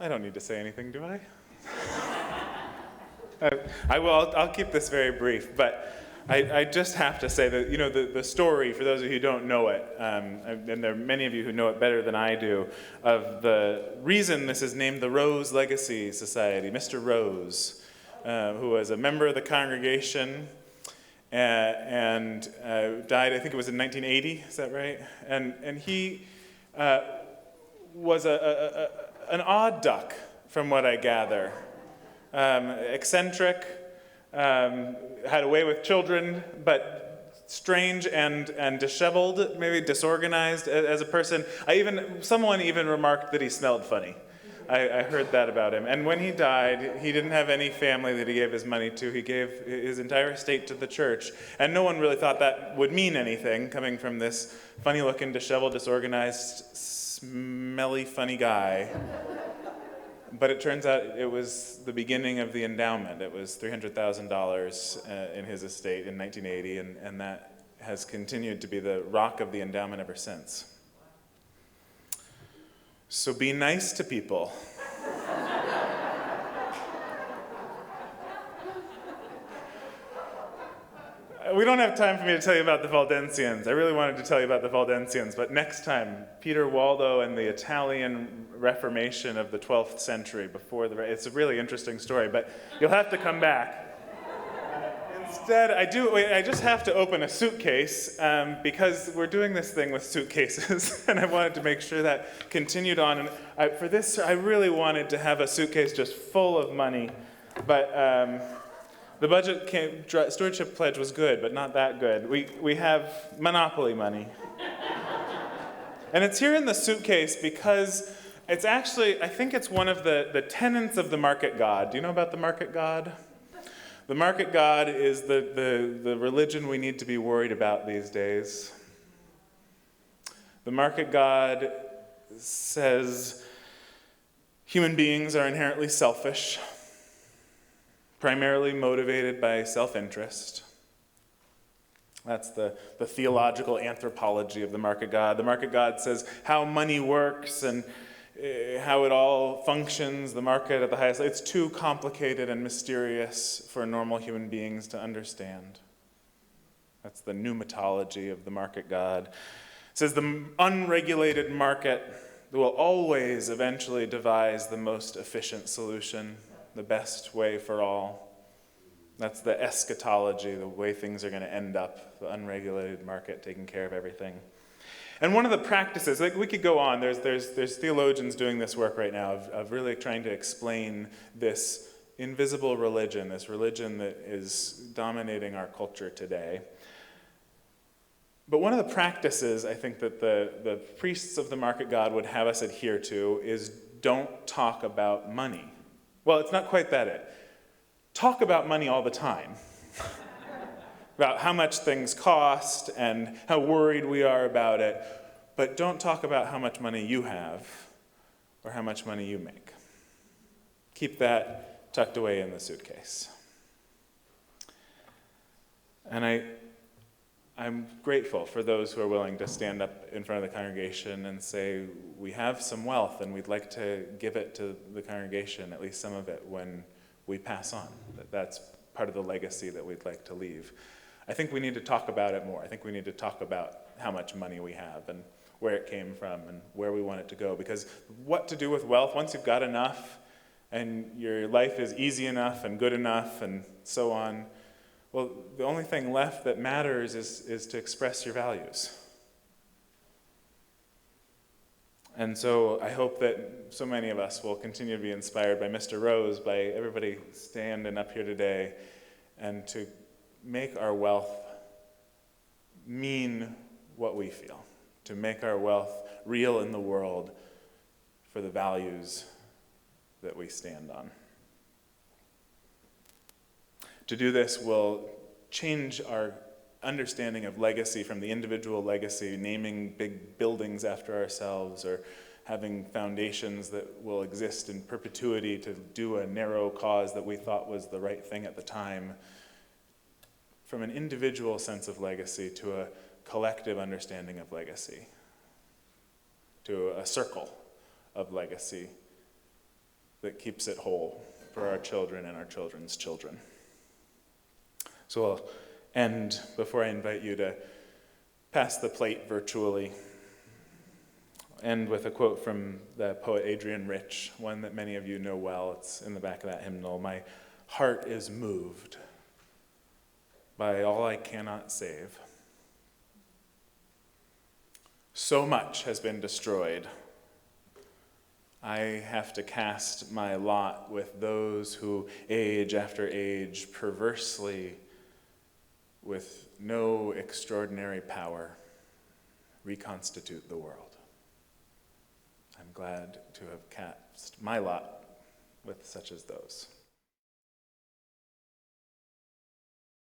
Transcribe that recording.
I don't need to say anything, do I? I will. I'll keep this very brief, but I just have to say that, the story, for those of you who don't know it, and there are many of you who know it better than I do, of the reason this is named the Rose Legacy Society. Mr. Rose, who was a member of the congregation and died, I think it was in 1980, is that right? And he was an odd duck, from what I gather. Eccentric, had a way with children, but strange and disheveled, maybe disorganized as a person. Someone even remarked that he smelled funny. I heard that about him. And when he died, he didn't have any family that he gave his money to. He gave his entire estate to the church. And no one really thought that would mean anything, coming from this funny-looking, disheveled, disorganized, smelly, funny guy. But it turns out it was the beginning of the endowment. It was $300,000 in his estate in 1980, and that has continued to be the rock of the endowment ever since. So be nice to people. We don't have time for me to tell you about the Valdensians. I really wanted to tell you about the Valdensians, but next time, Peter Waldo and the Italian Reformation of the 12th century it's a really interesting story, but you'll have to come back. Instead, I just have to open a suitcase because we're doing this thing with suitcases, and I wanted to make sure that continued on. And for this, I really wanted to have a suitcase just full of money, but the budget stewardship pledge was good, but not that good. We have Monopoly money. And it's here in the suitcase because it's actually, I think it's one of the tenets of the market god. Do you know about the market god? The market god is the religion we need to be worried about these days. The market god says human beings are inherently selfish, primarily motivated by self-interest. That's the theological anthropology of the market god. The market god says how money works and how it all functions, the market at the highest. It's too complicated and mysterious for normal human beings to understand. That's the pneumatology of the market god. It says the unregulated market will always eventually devise the most efficient solution, the best way for all. That's the eschatology, the way things are going to end up, the unregulated market taking care of everything. And one of the practices, we could go on, there's theologians doing this work right now of really trying to explain this invisible religion, this religion that is dominating our culture today. But one of the practices I think that the priests of the market god would have us adhere to is don't talk about money. Well, it's not quite that. Talk about money all the time. About how much things cost and how worried we are about it, but don't talk about how much money you have or how much money you make. Keep that tucked away in the suitcase. And I'm grateful for those who are willing to stand up in front of the congregation and say, we have some wealth and we'd like to give it to the congregation, at least some of it, when we pass on. That's part of the legacy that we'd like to leave. I think we need to talk about it more. I think we need to talk about how much money we have and where it came from and where we want it to go. Because what to do with wealth, once you've got enough and your life is easy enough and good enough and so on, well, the only thing left that matters is to express your values. And so I hope that so many of us will continue to be inspired by Mr. Rose, by everybody standing up here today, and to make our wealth mean what we feel, to make our wealth real in the world for the values that we stand on. To do this will change our understanding of legacy from the individual legacy, naming big buildings after ourselves or having foundations that will exist in perpetuity to do a narrow cause that we thought was the right thing at the time, from an individual sense of legacy to a collective understanding of legacy, to a circle of legacy that keeps it whole for our children and our children's children. So I'll end before I invite you to pass the plate virtually. End with a quote from the poet Adrian Rich, one that many of you know well. It's in the back of that hymnal. My heart is moved by all I cannot save. So much has been destroyed. I have to cast my lot with those who, age after age, perversely, with no extraordinary power, reconstitute the world. I'm glad to have cast my lot with such as those.